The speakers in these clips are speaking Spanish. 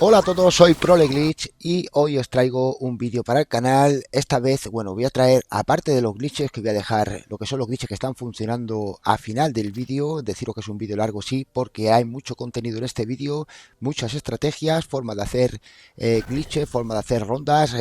Hola a todos, soy ProleGlitch y hoy os traigo un vídeo para el canal. Esta vez, bueno, voy a traer, aparte de los glitches, que voy a dejar lo que son los glitches que están funcionando a final del vídeo. Deciros que es un vídeo largo, sí, porque hay mucho contenido en este vídeo, muchas estrategias, forma de hacer glitches, forma de hacer rondas,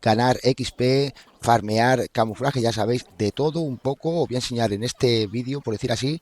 ganar XP, farmear, camuflaje, ya sabéis, de todo un poco. Os voy a enseñar en este vídeo, por decir así.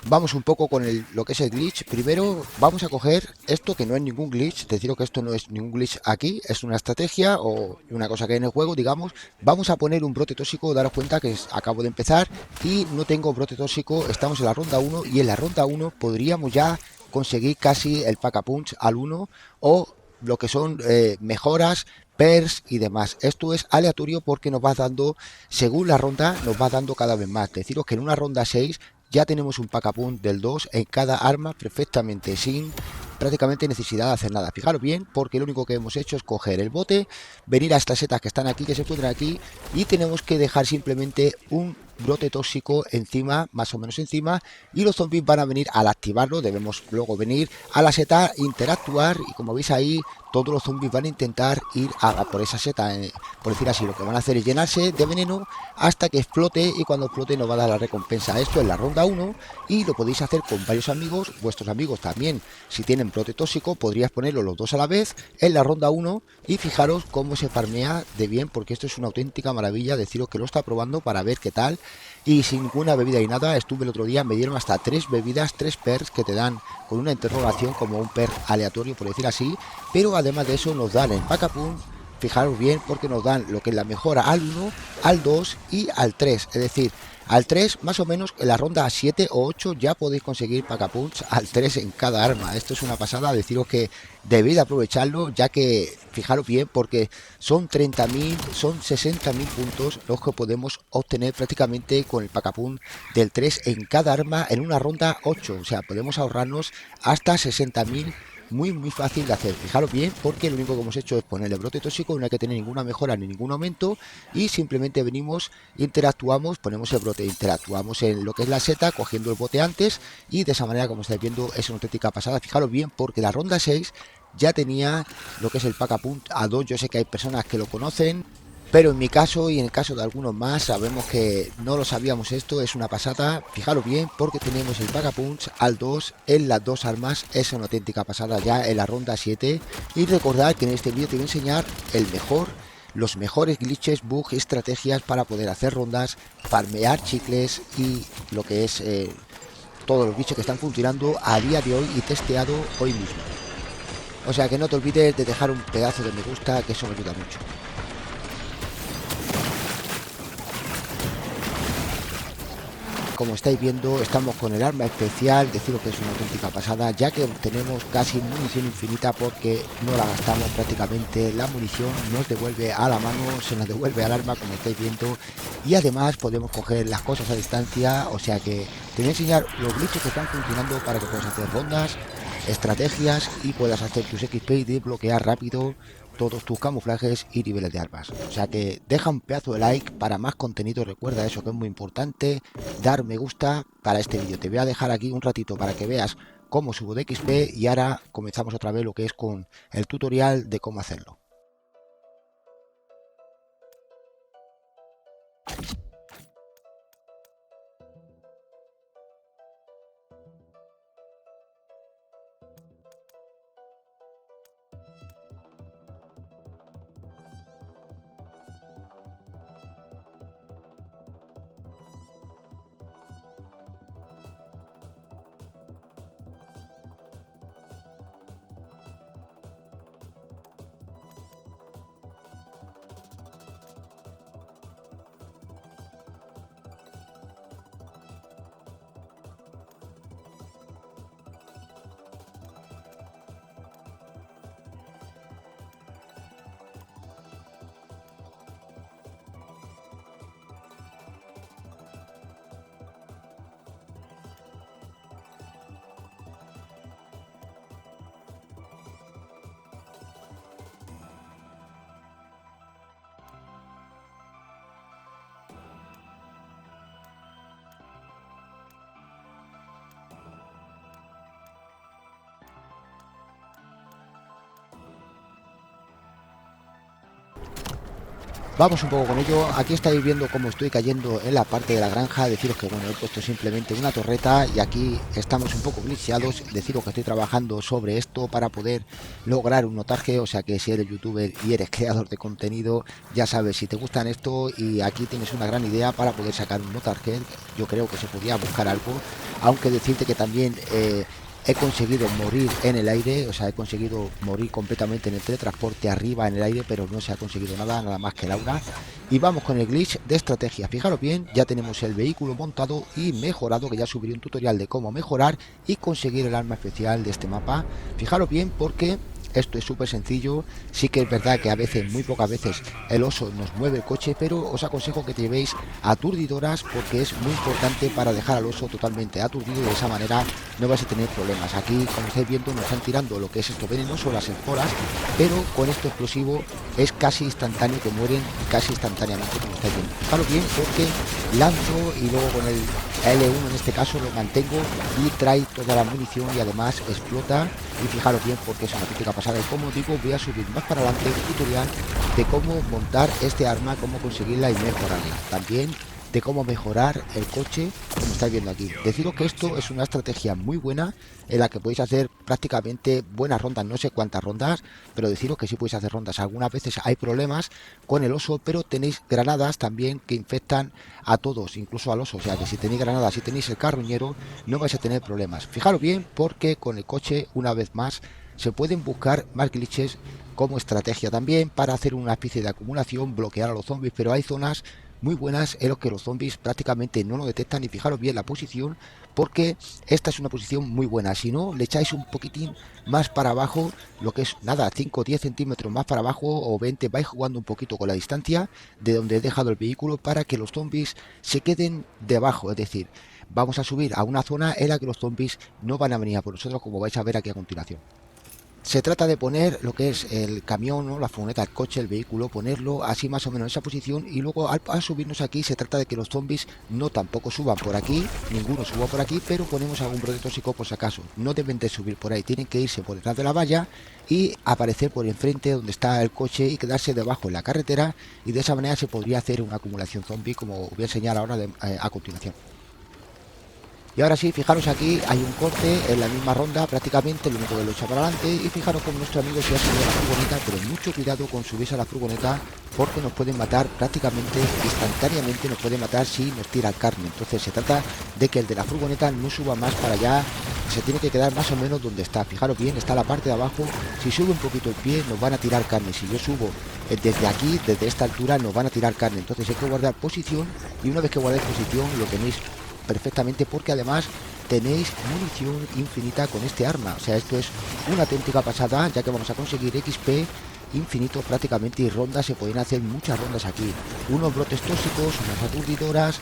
Vamos un poco con lo que es el glitch. Primero vamos a coger esto que no es ningún glitch. Deciros que esto no es ningún glitch aquí. Es una estrategia o una cosa que hay en el juego, digamos. Vamos a poner un brote tóxico. Daros cuenta que acabo de empezar y no tengo brote tóxico. Estamos en la ronda 1 y en la ronda 1 podríamos ya conseguir casi el pack a punch al 1 o lo que son mejoras, pers y demás. Esto es aleatorio porque nos va dando, según la ronda, nos va dando cada vez más. Deciros que en una ronda 6 ya tenemos un pack a punch del 2 en cada arma perfectamente, sin prácticamente necesidad de hacer nada. Fijaros bien, porque lo único que hemos hecho es coger el bote, venir a estas setas que están aquí, que se encuentran aquí, y tenemos que dejar simplemente un brote tóxico encima, más o menos encima, y los zombies van a venir al activarlo. Debemos luego venir a la seta, interactuar, y como veis ahí, todos los zombies van a intentar ir a por esa seta, por decir así. Lo que van a hacer es llenarse de veneno hasta que explote, y cuando explote nos va a dar la recompensa. Esto es la ronda 1 y lo podéis hacer con varios amigos. Vuestros amigos también, si tienen brote tóxico, podrías ponerlo los dos a la vez en la ronda 1 y fijaros cómo se farmea de bien, porque esto es una auténtica maravilla. Deciros que lo está probando para ver qué tal, y sin ninguna bebida y nada. Estuve el otro día, me dieron hasta 3 bebidas, 3 pers que te dan con una interrogación, como un per aleatorio, por decir así, pero además de eso nos dan el pack a punch. Fijaros bien, porque nos dan lo que es la mejora al 1, al 2 y al 3. Es decir, al 3 más o menos en la ronda 7 o 8 ya podéis conseguir pack a punch al 3 en cada arma. Esto es una pasada. Deciros que debéis aprovecharlo, ya que fijaros bien, porque son 30.000, son 60.000 puntos los que podemos obtener prácticamente con el pack a punch del 3 en cada arma en una ronda 8. O sea, podemos ahorrarnos hasta 60.000. Muy fácil de hacer. Fijaros bien, porque lo único que hemos hecho es ponerle brote tóxico. No hay que tener ninguna mejora ni ningún aumento, y simplemente venimos, interactuamos, ponemos el brote, interactuamos en lo que es la seta cogiendo el bote antes, y de esa manera, como estáis viendo, es una auténtica pasada. Fijaros bien, porque la ronda 6 ya tenía lo que es el pack a punch a 2. Yo sé que hay personas que lo conocen, pero en mi caso y en el caso de algunos más, sabemos que no lo sabíamos. Esto es una pasada. Fijaros bien, porque tenemos el pack a punch al 2 en las dos armas. Es una auténtica pasada ya en la ronda 7. Y recordad que en este vídeo te voy a enseñar los mejores glitches, bugs, estrategias para poder hacer rondas, farmear chicles y lo que es todos los glitches que están funcionando a día de hoy y testeado hoy mismo. O sea que no te olvides de dejar un pedazo de me gusta, que eso me ayuda mucho. Como estáis viendo, estamos con el arma especial. Deciros que es una auténtica pasada, ya que tenemos casi munición infinita, porque no la gastamos prácticamente. La munición nos devuelve a la mano, se nos devuelve al arma, como estáis viendo, y además podemos coger las cosas a distancia. O sea que te voy a enseñar los glitches que están funcionando para que puedas hacer rondas, estrategias, y puedas hacer tus XP y desbloquear rápido todos tus camuflajes y niveles de armas. O sea que deja un pedazo de like para más contenido. Recuerda eso, que es muy importante, dar me gusta para este vídeo. Te voy a dejar aquí un ratito para que veas cómo subo de XP, y ahora comenzamos otra vez lo que es con el tutorial de cómo hacerlo. Vamos un poco con ello. Aquí estáis viendo cómo estoy cayendo en la parte de la granja. Deciros que bueno, he puesto simplemente una torreta y aquí estamos un poco glitcheados. Deciros que estoy trabajando sobre esto para poder lograr un notaje. O sea que si eres youtuber y eres creador de contenido, ya sabes, si te gustan esto, y aquí tienes una gran idea para poder sacar un notaje. Yo creo que se podía buscar algo, aunque decirte que también he conseguido morir en el aire, o sea, he conseguido morir completamente en el teletransporte arriba en el aire, pero no se ha conseguido nada más que Laura. Y vamos con el glitch de estrategia. Fijaros bien, ya tenemos el vehículo montado y mejorado, que ya subiré un tutorial de cómo mejorar y conseguir el arma especial de este mapa. Fijaros bien porque esto es súper sencillo. Sí que es verdad que a veces, muy pocas veces, el oso nos mueve el coche, pero os aconsejo que llevéis aturdidoras porque es muy importante para dejar al oso totalmente aturdido. De esa manera no vais a tener problemas. Aquí, como estáis viendo, nos están tirando lo que es esto venenoso, las esporas, pero con esto explosivo es casi instantáneo que mueren, casi instantáneamente, como estáis viendo. Fijaros bien porque lanzo y luego con el L1 en este caso lo mantengo y trae toda la munición y además explota. Y fijaros bien porque es una típica pasada. Y como digo, voy a subir más para adelante un tutorial de cómo montar este arma, cómo conseguirla y mejorarla. También de cómo mejorar el coche, como estáis viendo aquí. Deciros que esto es una estrategia muy buena en la que podéis hacer prácticamente buenas rondas, no sé cuántas rondas, pero deciros que sí podéis hacer rondas. Algunas veces hay problemas con el oso, pero tenéis granadas también que infectan a todos, incluso al oso. O sea que si tenéis granadas, si tenéis el carroñero, no vais a tener problemas. Fijaros bien porque con el coche, una vez más, se pueden buscar más glitches como estrategia también para hacer una especie de acumulación, bloquear a los zombies, pero hay zonas muy buenas en los que los zombies prácticamente no lo detectan. Y fijaros bien la posición porque esta es una posición muy buena. Si no, le echáis un poquitín más para abajo, lo que es nada, 5 o 10 centímetros más para abajo o 20, vais jugando un poquito con la distancia de donde he dejado el vehículo para que los zombies se queden debajo. Es decir, vamos a subir a una zona en la que los zombies no van a venir a por nosotros, como vais a ver aquí a continuación. Se trata de poner lo que es el camión, ¿no? La furgoneta, el coche, el vehículo, ponerlo así más o menos en esa posición, y luego al subirnos aquí se trata de que los zombies no tampoco suban por aquí, ninguno suba por aquí, pero ponemos algún brote tóxico por si acaso. No deben de subir por ahí, tienen que irse por detrás de la valla y aparecer por enfrente donde está el coche y quedarse debajo en la carretera, y de esa manera se podría hacer una acumulación zombie, como voy a enseñar ahora a continuación. Y ahora sí, fijaros aquí, hay un corte en la misma ronda prácticamente, lo único que lo echa para adelante. Y fijaros como nuestro amigo se ha subido a la furgoneta, pero mucho cuidado con subirse a la furgoneta porque nos pueden matar prácticamente instantáneamente, nos pueden matar si nos tira carne. Entonces se trata de que el de la furgoneta no suba más para allá, se tiene que quedar más o menos donde está. Fijaros bien, está la parte de abajo, si sube un poquito el pie nos van a tirar carne, si yo subo desde aquí, desde esta altura, nos van a tirar carne. Entonces hay que guardar posición, y una vez que guardáis posición lo tenéis perfectamente porque además tenéis munición infinita con este arma. O sea, esto es una auténtica pasada, ya que vamos a conseguir XP infinito prácticamente, y rondas, se pueden hacer muchas rondas aquí. Unos brotes tóxicos, unas aturdidoras,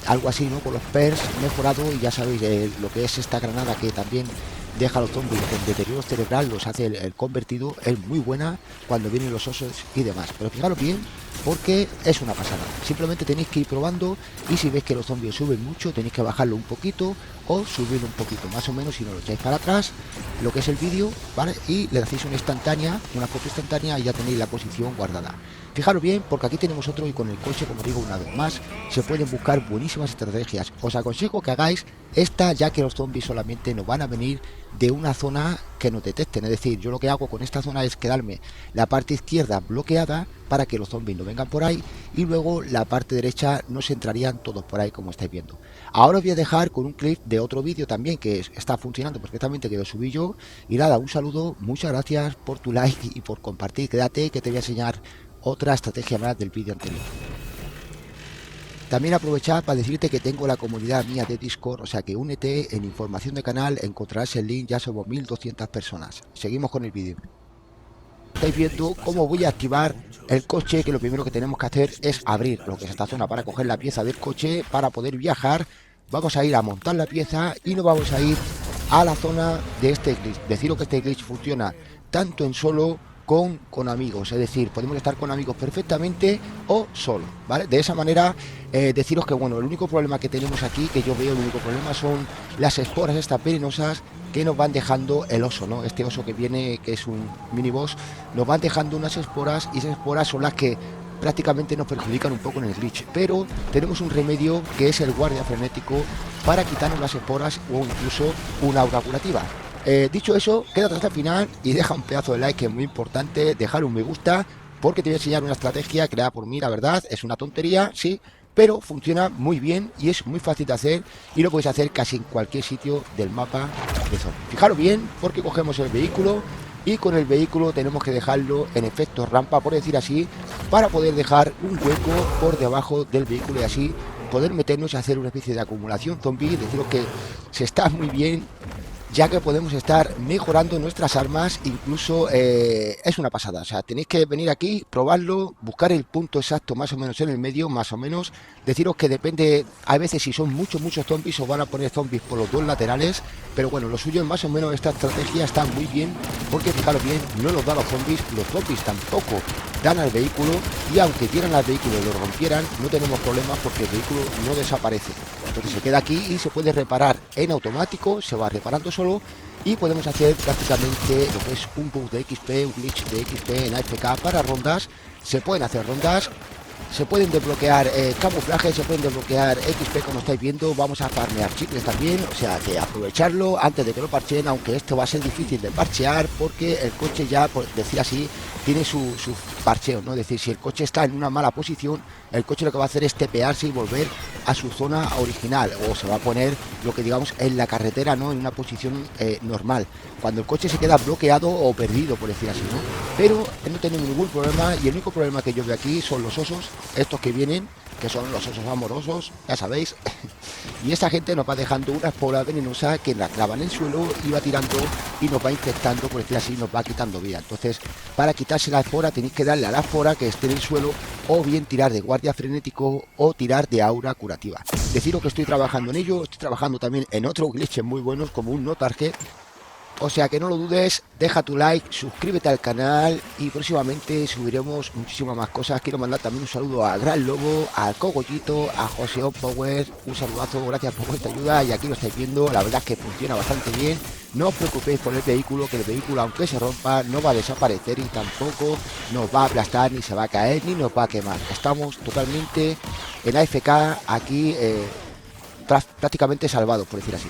algo así, ¿no? Con los pers mejorado, y ya sabéis lo que es esta granada que también deja a los zombies con deterioro cerebral, los hace el convertido. Es muy buena cuando vienen los osos y demás, pero fijaros bien porque es una pasada. Simplemente tenéis que ir probando, y si veis que los zombies suben mucho tenéis que bajarlo un poquito o subirlo un poquito, más o menos. Si no, lo echáis para atrás lo que es el vídeo, ¿vale? Y le hacéis una instantánea, una foto instantánea, y ya tenéis la posición guardada. Fijaros bien porque aquí tenemos otro, y con el coche, como digo una vez más, se pueden buscar buenísimas estrategias. Os aconsejo que hagáis esta, ya que los zombies solamente nos van a venir de una zona que nos detecten. Es decir, yo lo que hago con esta zona es quedarme la parte izquierda bloqueada para que los zombies no vengan por ahí, y luego la parte derecha nos entrarían todos por ahí, como estáis viendo. Ahora os voy a dejar con un clip de otro vídeo también que está funcionando perfectamente, que lo subí yo. Y nada, un saludo, muchas gracias por tu like y por compartir. Quédate que te voy a enseñar otra estrategia más del vídeo anterior. También aprovechar para decirte que tengo la comunidad mía de Discord, o sea que únete. En información de canal encontrarás el link, ya somos 1200 personas. Seguimos con el vídeo. Estáis viendo cómo voy a activar el coche, que lo primero que tenemos que hacer es abrir lo que es esta zona para coger la pieza del coche para poder viajar. Vamos a ir a montar la pieza y nos vamos a ir a la zona de este glitch. Deciros que este glitch funciona tanto en solo con amigos, es decir, podemos estar con amigos perfectamente o solo, ¿vale? De esa manera, deciros que bueno, el único problema que tenemos aquí, que yo veo, el único problema son las esporas estas venenosas que nos van dejando el oso, ¿no? Este oso que viene, que es un mini boss, nos van dejando unas esporas, y esas esporas son las que prácticamente nos perjudican un poco en el glitch, pero tenemos un remedio que es el guardia frenético para quitarnos las esporas o incluso una aura curativa. Dicho eso, quédate hasta el final y deja un pedazo de like, que es muy importante, dejar un me gusta, porque te voy a enseñar una estrategia creada por mí. La verdad es una tontería, sí, pero funciona muy bien y es muy fácil de hacer, y lo podéis hacer casi en cualquier sitio del mapa de zona. Fijaros bien, porque cogemos el vehículo y con el vehículo tenemos que dejarlo en efecto rampa, por decir así, para poder dejar un hueco por debajo del vehículo y así poder meternos y hacer una especie de acumulación zombie. Deciros que se está muy bien, ya que podemos estar mejorando nuestras armas, incluso es una pasada. O sea, tenéis que venir aquí, probarlo, buscar el punto exacto más o menos en el medio, más o menos. Deciros que depende, a veces si son muchos zombies, os van a poner zombies por los dos laterales, pero bueno, lo suyo es más o menos esta estrategia está muy bien, porque fijaros bien, no los da los zombies tampoco dan al vehículo, y aunque dieran al vehículo y lo rompieran, no tenemos problemas porque el vehículo no desaparece. Entonces se queda aquí y se puede reparar en automático, se va reparando solo, y podemos hacer prácticamente lo que es un bug de XP, un glitch de XP en AFK para rondas. Se pueden hacer rondas, se pueden desbloquear camuflaje, se pueden desbloquear XP, como estáis viendo. Vamos a farmear chicles también, o sea que aprovecharlo antes de que lo parcheen, aunque esto va a ser difícil de parchear porque el coche ya, por decir así, tiene su parcheo, ¿no? Es decir, si el coche está en una mala posición, el coche lo que va a hacer es tepearse y volver a su zona original, o se va a poner lo que digamos en la carretera, ¿no? En una posición normal, cuando el coche se queda bloqueado o perdido, por decir así, ¿no? Pero no tenemos ningún problema, y el único problema que yo veo aquí son los osos, estos que vienen, que son los osos amorosos, ya sabéis. Y esta gente nos va dejando una espora venenosa que la clava en el suelo y va tirando y nos va infectando, por decir así, nos va quitando vida. Entonces, para quitarse la espora tenéis que darle a la espora que esté en el suelo, o bien tirar de guardia frenético o tirar de aura curativa. Deciros que estoy trabajando en ello, estoy trabajando también en otros glitches muy buenos como un no target. O sea que no lo dudes, deja tu like, suscríbete al canal y próximamente subiremos muchísimas más cosas. Quiero mandar también un saludo a Gran Lobo, al Cogollito, a Joseon Power, un saludazo, gracias por vuestra ayuda. Y aquí lo estáis viendo, la verdad es que funciona bastante bien. No os preocupéis por el vehículo, que el vehículo aunque se rompa no va a desaparecer y tampoco nos va a aplastar, ni se va a caer, ni nos va a quemar. Estamos totalmente en AFK aquí, prácticamente salvados, por decir así.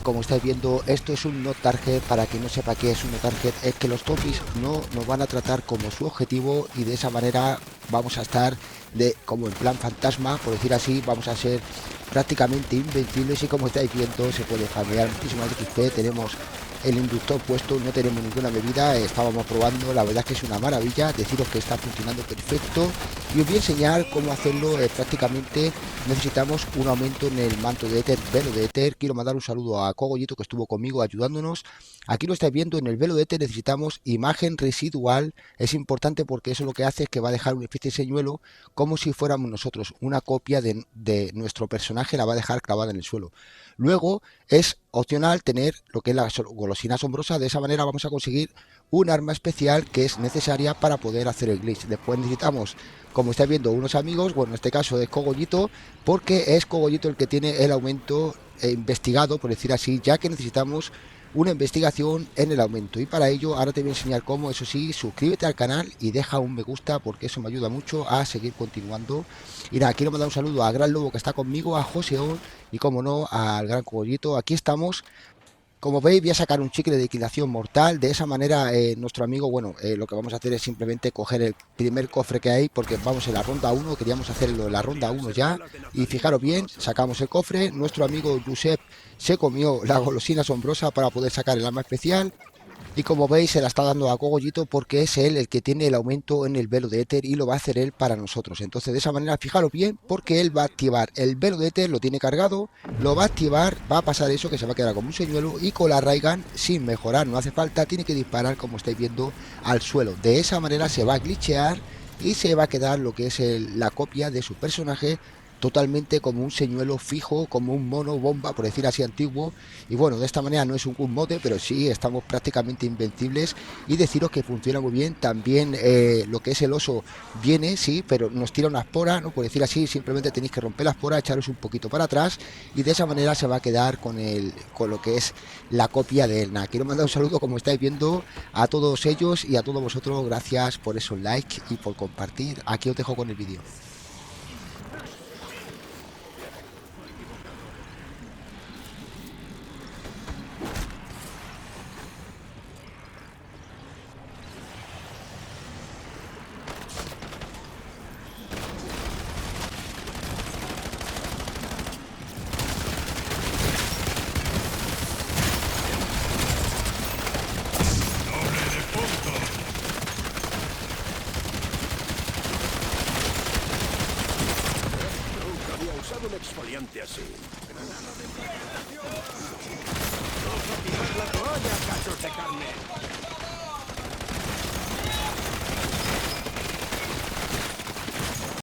Como estáis viendo, esto es un no target. Para quien no sepa qué es un no target, es que los zombies no nos van a tratar como su objetivo, y de esa manera vamos a estar como en plan fantasma, por decir así. Vamos a ser prácticamente invencibles, y como estáis viendo se puede farmear muchísimas XP. Tenemos el inductor puesto, no tenemos ninguna bebida, estábamos probando, la verdad es que es una maravilla. Deciros que está funcionando perfecto, y os voy a enseñar cómo hacerlo. Prácticamente necesitamos un aumento en el manto de éter, velo de éter. Quiero mandar un saludo a Cogollito, que estuvo conmigo ayudándonos. Aquí lo estáis viendo, en el velo de éter necesitamos imagen residual. Es importante porque eso lo que hace es que va a dejar una especie de señuelo, como si fuéramos nosotros, una copia de nuestro personaje, la va a dejar clavada en el suelo. Luego es opcional tener lo que es la golosina asombrosa. De esa manera vamos a conseguir un arma especial que es necesaria para poder hacer el glitch. Después necesitamos, como estáis viendo, unos amigos. Bueno, en este caso es Cogollito, porque es Cogollito el que tiene el aumento investigado, por decir así, ya que necesitamos una investigación en el aumento. Y para ello ahora te voy a enseñar cómo. Eso sí, suscríbete al canal y deja un me gusta, porque eso me ayuda mucho a seguir continuando. Y nada, quiero mandar un saludo a Gran Lobo, que está conmigo, a Joseón y como no al Gran Cogollito. Aquí estamos. Como veis, voy a sacar un chicle de liquidación mortal. De esa manera nuestro amigo, bueno, lo que vamos a hacer es simplemente coger el primer cofre que hay, porque vamos en la ronda 1, queríamos hacerlo en la ronda 1 ya. Y fijaros bien, sacamos el cofre. Nuestro amigo Josep se comió la golosina asombrosa para poder sacar el arma especial. Y como veis, se la está dando a Cogollito porque es él el que tiene el aumento en el velo de éter y lo va a hacer él para nosotros. Entonces de esa manera, fijaros bien, porque él va a activar el velo de éter, lo tiene cargado, lo va a activar, va a pasar eso, que se va a quedar como un señuelo, y con la Raygun, sin mejorar, no hace falta, tiene que disparar, como estáis viendo, al suelo. De esa manera se va a glitchear y se va a quedar lo que es la copia de su personaje totalmente como un señuelo fijo, como un mono bomba, por decir así, antiguo. Y bueno, de esta manera no es un mote, pero sí estamos prácticamente invencibles. Y deciros que funciona muy bien. También lo que es el oso viene, sí, pero nos tira una espora, ¿no? Por decir así, simplemente tenéis que romper la espora, echaros un poquito para atrás y de esa manera se va a quedar con lo que es la copia de él. Nada, quiero mandar un saludo, como estáis viendo, a todos ellos y a todos vosotros. Gracias por esos likes y por compartir. Aquí os dejo con el vídeo. Nunca había usado un exfoliante así. ¡Vamos a tirar la toalla, cachos de carne!